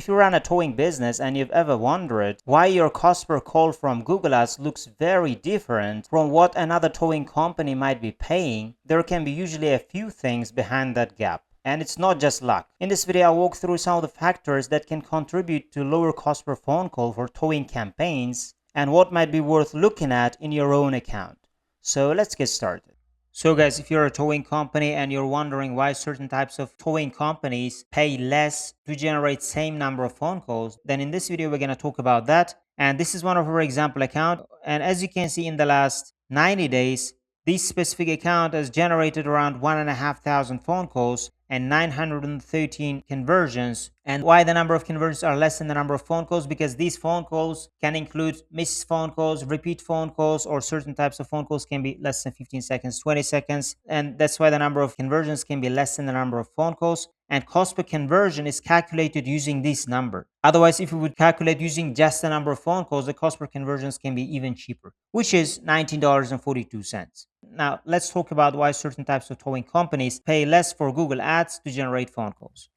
If you run a towing business and you've ever wondered why your cost per call from Google Ads looks very different from what another towing company might be paying, there can be usually a few things behind that gap. And it's not just luck. In this video, I'll walk through some of the factors that can contribute to lower cost per phone call for towing campaigns and what might be worth looking at in your own account. So let's get started. So guys, if you're a towing company and you're wondering why certain types of towing companies pay less to generate same number of phone calls, then in this video we're going to talk about that. And this is one of our example account. And as you can see, in the last 90 days, this specific account has generated around 1,500 phone calls and 913 conversions. And why the number of conversions are less than the number of phone calls? Because these phone calls can include missed phone calls, repeat phone calls, or certain types of phone calls can be less than 15 seconds, 20 seconds. And that's why the number of conversions can be less than the number of phone calls. And cost per conversion is calculated using this number. Otherwise, if we would calculate using just the number of phone calls, the cost per conversions can be even cheaper, which is $19.42. Now, let's talk about why certain types of towing companies pay less for Google Ads to generate phone calls.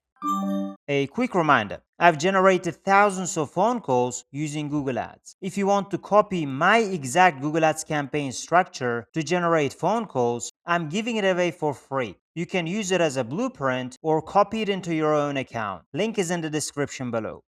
A quick reminder, I've generated thousands of phone calls using Google Ads. If you want to copy my exact Google Ads campaign structure to generate phone calls, I'm giving it away for free. You can use it as a blueprint or copy it into your own account. Link is in the description below.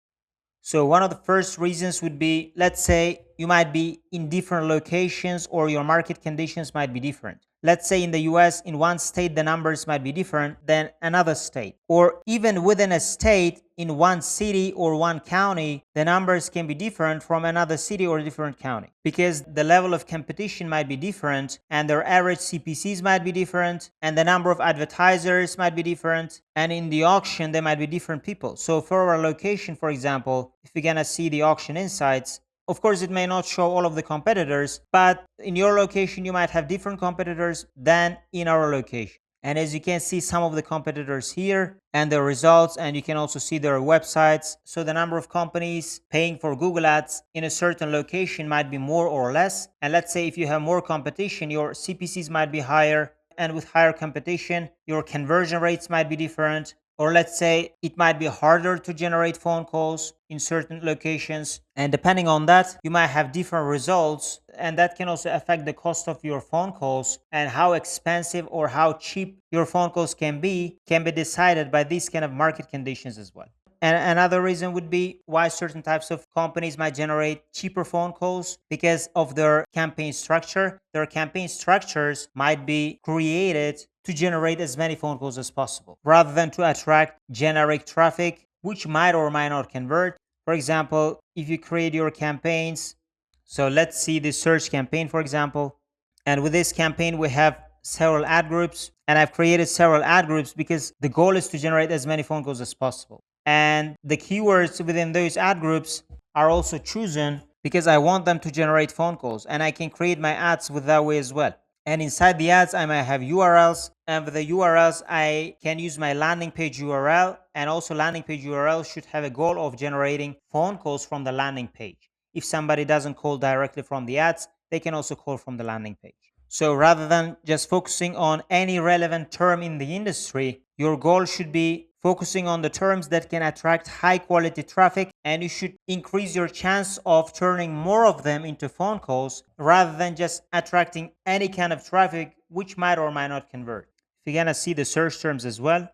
So one of the first reasons would be, let's say you might be in different locations or your market conditions might be different. Let's say in the US, in one state, the numbers might be different than another state. Or even within a state, in one city or one county, the numbers can be different from another city or different county. Because the level of competition might be different and their average CPCs might be different and the number of advertisers might be different. And in the auction, there might be different people. So for our location, for example, if we're gonna see the auction insights, of course, it may not show all of the competitors, but in your location, you might have different competitors than in our location. And as you can see, some of the competitors here and their results, and you can also see their websites. So the number of companies paying for Google Ads in a certain location might be more or less. And let's say if you have more competition, your CPCs might be higher. And with higher competition, your conversion rates might be different. Or let's say it might be harder to generate phone calls in certain locations. And depending on that, you might have different results. And that can also affect the cost of your phone calls, and how expensive or how cheap your phone calls can be decided by these kind of market conditions as well. And another reason would be why certain types of companies might generate cheaper phone calls, because of their campaign structure. Their campaign structures might be created to generate as many phone calls as possible, rather than to attract generic traffic, which might or might not convert. For example, if you create your campaigns, so let's see the search campaign, for example. And with this campaign, we have several ad groups, and I've created several ad groups because the goal is to generate as many phone calls as possible. And the keywords within those ad groups are also chosen because I want them to generate phone calls, and I can create my ads with that way as well. And inside the ads, I might have URLs, and with the URLs, I can use my landing page URL, and also landing page URL should have a goal of generating phone calls from the landing page. If somebody doesn't call directly from the ads, they can also call from the landing page. So rather than just focusing on any relevant term in the industry, your goal should be focusing on the terms that can attract high quality traffic, and you should increase your chance of turning more of them into phone calls rather than just attracting any kind of traffic which might or might not convert. If you're gonna see the search terms as well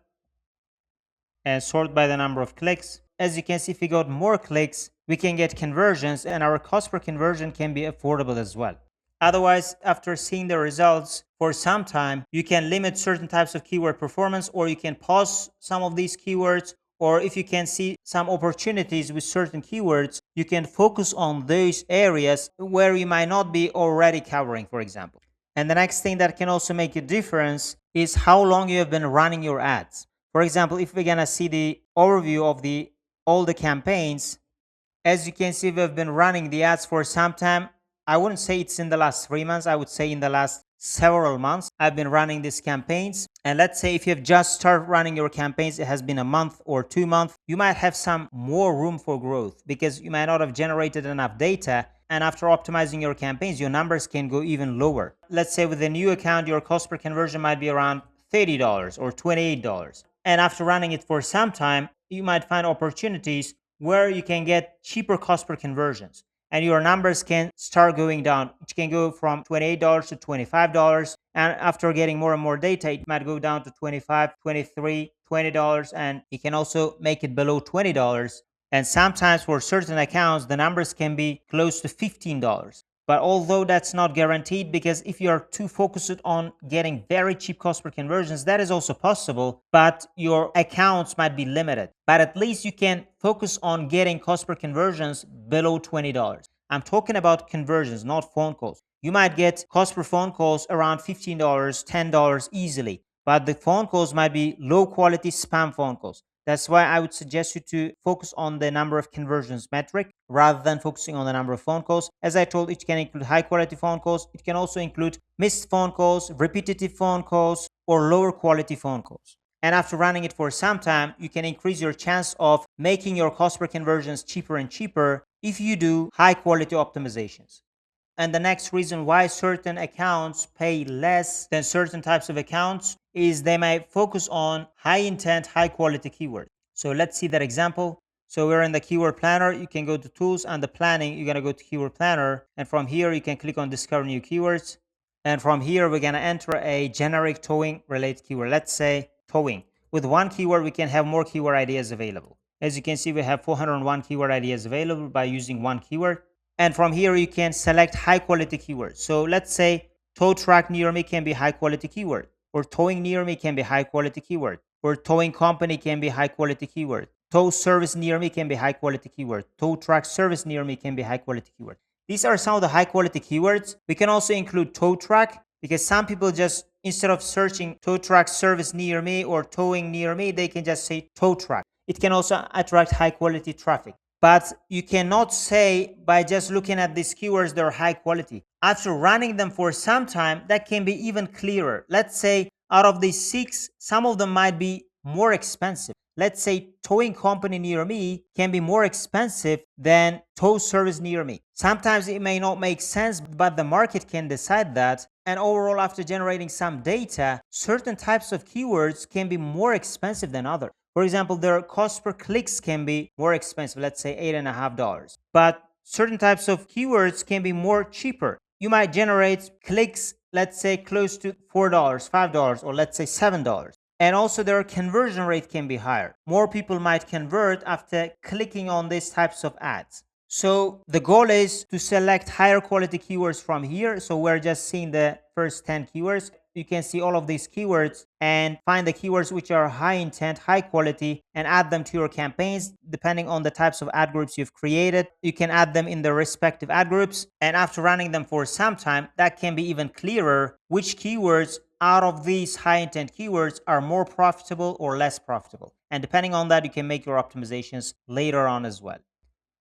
and sort by the number of clicks, as you can see, if we got more clicks, we can get conversions, and our cost per conversion can be affordable as well. Otherwise, after seeing the results for some time, you can limit certain types of keyword performance, or you can pause some of these keywords, or if you can see some opportunities with certain keywords, you can focus on those areas where you might not be already covering, for example. And the next thing that can also make a difference is how long you have been running your ads. For example, if we're gonna see the overview of all the campaigns, as you can see, we've been running the ads for some time. I wouldn't say it's in the last 3 months. I would say in the last several months, I've been running these campaigns. And let's say if you have just started running your campaigns, it has been a month or 2 months, you might have some more room for growth because you might not have generated enough data. And after optimizing your campaigns, your numbers can go even lower. Let's say with a new account, your cost per conversion might be around $30 or $28. And after running it for some time, you might find opportunities where you can get cheaper cost per conversions, and your numbers can start going down. It can go from $28 to $25, and after getting more and more data, it might go down to $25, $23, $20, and you can also make it below $20. And sometimes for certain accounts, the numbers can be close to $15. But although that's not guaranteed, because if you are too focused on getting very cheap cost per conversions, that is also possible, but your accounts might be limited. But at least you can focus on getting cost per conversions below $20. I'm talking about conversions, not phone calls. You might get cost per phone calls around $15, $10 easily, but the phone calls might be low quality spam phone calls. That's why I would suggest you to focus on the number of conversions metric rather than focusing on the number of phone calls. As I told, it can include high quality phone calls. It can also include missed phone calls, repetitive phone calls, or lower quality phone calls. And after running it for some time, you can increase your chance of making your cost per conversions cheaper and cheaper if you do high quality optimizations. And the next reason why certain accounts pay less than certain types of accounts is they might focus on high intent, high quality keywords. So let's see that example. So we're in the keyword planner. You can go to tools and the planning. You're going to go to keyword planner. And from here, you can click on discover new keywords. And from here, we're going to enter a generic towing related keyword. Let's say towing. With one keyword, we can have more keyword ideas available. As you can see, we have 401 keyword ideas available by using one keyword. And from here, you can select high quality keywords. So let's say tow truck near me can be high quality keyword, or towing near me can be high quality keyword, or towing company can be high quality keyword. Tow service near me can be high quality keyword. Tow truck service near me can be high quality keyword. These are some of the high quality keywords. We can also include tow truck, because some people just, instead of searching tow truck service near me or towing near me, they can just say tow truck. It can also attract high quality traffic. But you cannot say by just looking at these keywords they're high quality. After running them for some time, that can be even clearer. Let's say out of these 6, some of them might be more expensive. Let's say towing company near me can be more expensive than tow service near me. Sometimes it may not make sense, but the market can decide that. And overall, after generating some data, certain types of keywords can be more expensive than others. For example, their cost per clicks can be more expensive, let's say $8.50. But certain types of keywords can be more cheaper. You might generate clicks, let's say close to $4, $5, or let's say $7. And also their conversion rate can be higher. More people might convert after clicking on these types of ads. So the goal is to select higher quality keywords from here. So we're just seeing the first 10 keywords. You can see all of these keywords and find the keywords which are high intent, high quality, and add them to your campaigns. Depending on the types of ad groups you've created, you can add them in the respective ad groups. And after running them for some time, that can be even clearer which keywords out of these high intent keywords are more profitable or less profitable. And depending on that, you can make your optimizations later on as well.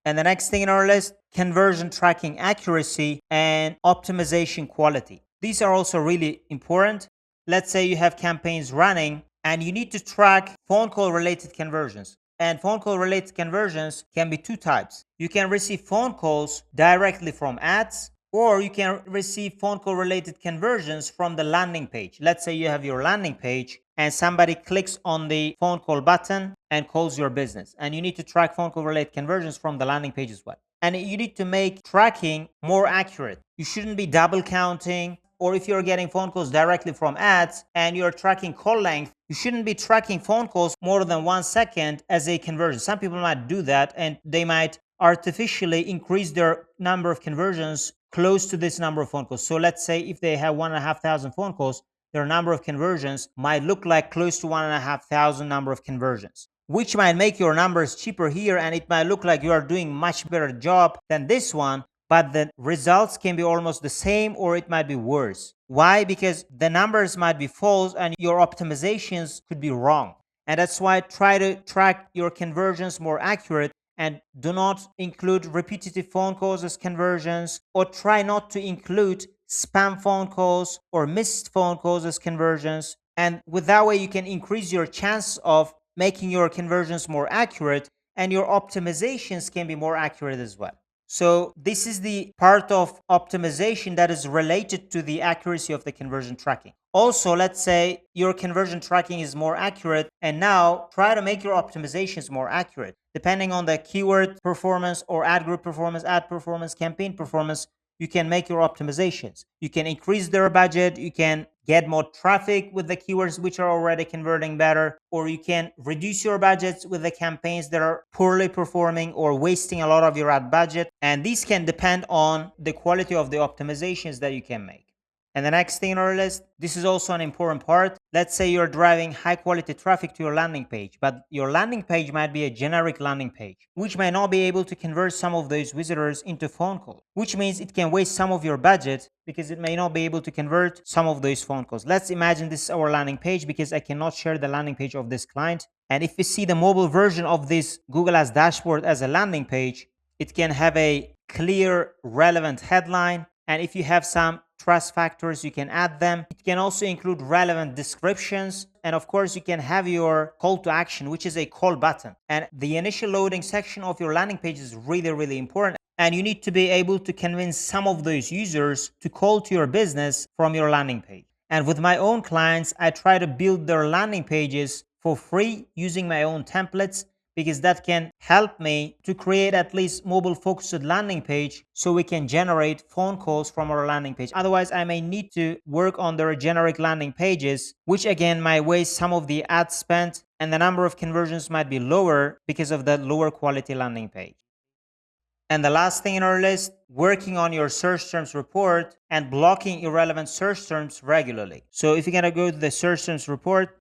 And the next thing in our list, conversion tracking accuracy and optimization quality. These are also really important. Let's say you have campaigns running and you need to track phone call related conversions. And phone call related conversions can be 2 types. You can receive phone calls directly from ads, or you can receive phone call related conversions from the landing page. Let's say you have your landing page and somebody clicks on the phone call button and calls your business. And you need to track phone call related conversions from the landing page as well. And you need to make tracking more accurate. You shouldn't be double counting. Or if you're getting phone calls directly from ads and you're tracking call length, you shouldn't be tracking phone calls more than 1 second as a conversion. Some people might do that and they might artificially increase their number of conversions close to this number of phone calls. So let's say if they have 1,500 phone calls, their number of conversions might look like close to 1,500 number of conversions, which might make your numbers cheaper here, and it might look like you are doing much better job than this one, but the results can be almost the same or it might be worse. Why? Because the numbers might be false and your optimizations could be wrong. And that's why try to track your conversions more accurate and do not include repetitive phone calls as conversions, or try not to include spam phone calls or missed phone calls as conversions. And with that way, you can increase your chance of making your conversions more accurate, and your optimizations can be more accurate as well. So this is the part of optimization that is related to the accuracy of the conversion tracking. Also, let's say your conversion tracking is more accurate, and now try to make your optimizations more accurate. Depending on the keyword performance or ad group performance, ad performance, campaign performance, you can make your optimizations. You can increase their budget, you can get more traffic with the keywords which are already converting better, or you can reduce your budgets with the campaigns that are poorly performing or wasting a lot of your ad budget. And these can depend on the quality of the optimizations that you can make. And the next thing on our list, this is also an important part. Let's say you're driving high quality traffic to your landing page, but your landing page might be a generic landing page, which may not be able to convert some of those visitors into phone calls, which means it can waste some of your budget because it may not be able to convert some of those phone calls. Let's imagine this is our landing page because I cannot share the landing page of this client. And if we see the mobile version of this Google Ads dashboard as a landing page, it can have a clear, relevant headline. And if you have some trust factors, you can add them. It can also include relevant descriptions. And of course, you can have your call to action, which is a call button. And the initial loading section of your landing page is really, really important. And you need to be able to convince some of those users to call to your business from your landing page. And with my own clients, I try to build their landing pages for free using my own templates, because that can help me to create at least mobile focused landing page so we can generate phone calls from our landing page. Otherwise, I may need to work on their generic landing pages, which again might waste some of the ad spend, and the number of conversions might be lower because of the lower quality landing page. And the last thing in our list, working on your search terms report and blocking irrelevant search terms regularly. So if you're going to go to the search terms report,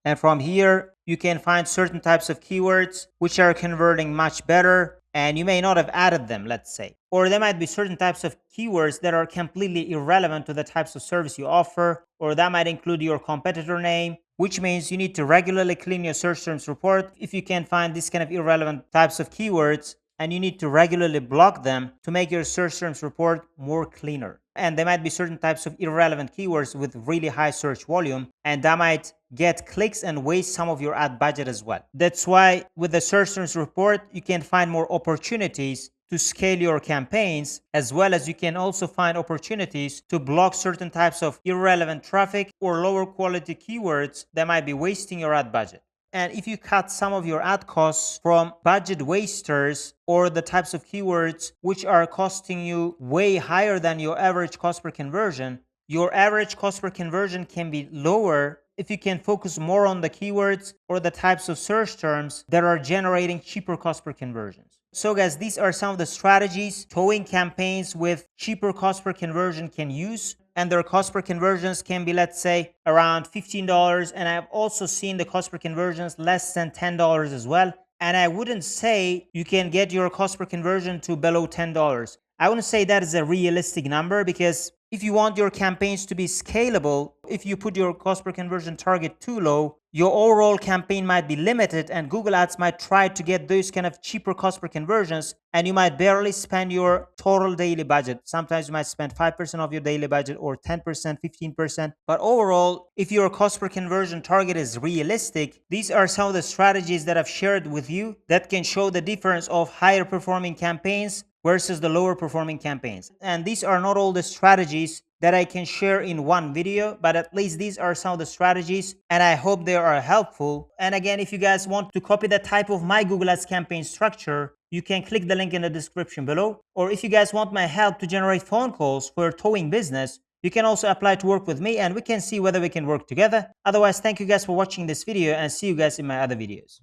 and from here, you can find certain types of keywords which are converting much better, and you may not have added them, let's say. Or there might be certain types of keywords that are completely irrelevant to the types of service you offer, or that might include your competitor name, which means you need to regularly clean your search terms report if you can find these kind of irrelevant types of keywords, and you need to regularly block them to make your search terms report more cleaner. And there might be certain types of irrelevant keywords with really high search volume, and that might get clicks and waste some of your ad budget as well. That's why with the search terms report, you can find more opportunities to scale your campaigns, as well as you can also find opportunities to block certain types of irrelevant traffic or lower quality keywords that might be wasting your ad budget. And if you cut some of your ad costs from budget wasters or the types of keywords which are costing you way higher than your average cost per conversion, your average cost per conversion can be lower if you can focus more on the keywords or the types of search terms that are generating cheaper cost per conversions. So guys, these are some of the strategies towing campaigns with cheaper cost per conversion can use. And their cost per conversions can be, let's say, around $15. And I've also seen the cost per conversions less than $10 as well. And I wouldn't say you can get your cost per conversion to below $10. I wouldn't say that is a realistic number, because if you want your campaigns to be scalable, if you put your cost per conversion target too low, your overall campaign might be limited, and Google Ads might try to get those kind of cheaper cost per conversions, and you might barely spend your total daily budget. Sometimes you might spend 5% of your daily budget, or 10%, 15%. But overall, if your cost per conversion target is realistic, these are some of the strategies that I've shared with you that can show the difference of higher performing campaigns versus the lower performing campaigns. And these are not all the strategies that I can share in one video, but at least these are some of the strategies, and I hope they are helpful. And again, if you guys want to copy the type of my Google Ads campaign structure, you can click the link in the description below. Or if you guys want my help to generate phone calls for your towing business, you can also apply to work with me, and we can see whether we can work together. Otherwise, thank you guys for watching this video, and see you guys in my other videos.